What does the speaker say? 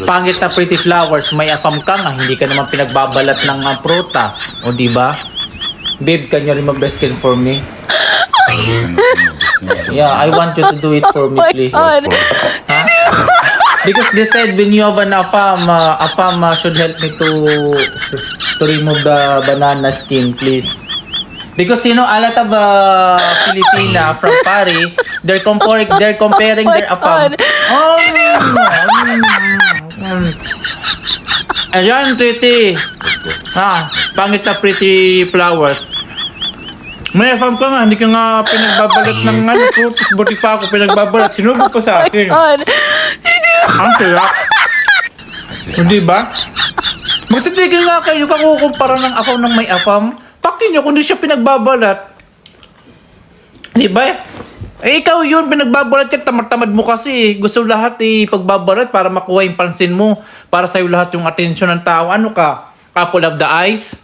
Pangit na pretty flowers, may afam ka nga, hindi ka naman pinagbabalat ng prutas. O diba? Babe, can you remove the skin for me? Yeah, I want you to do it for me, please. Huh? Because they said when you have an AFAM should help me to remove the banana skin, please. Because you know, a lot of Filipina from Paris, they're comparing their AFAM. Ayan, Titi. Pangit na pretty flowers. May AFAM ka nga, hindi ka nga pinagbabalat ng fruits. Buti pa ako pinagbabalat. Sinubok ko sa akin. Ang sarap. Hindi ba? Magsitigil nga kayo kakukumpara ng AFAM ng may AFAM. Pakin nyo kung di siya pinagbabalat. Di ba? Eh ikaw yun, pinagbabalat ka, tamad-tamad mo kasi. Gusto lahat pagbabalat para makuha yung pansin mo. Para sa'yo lahat yung atensyon ng tao. Ano ka? Apple of the eyes?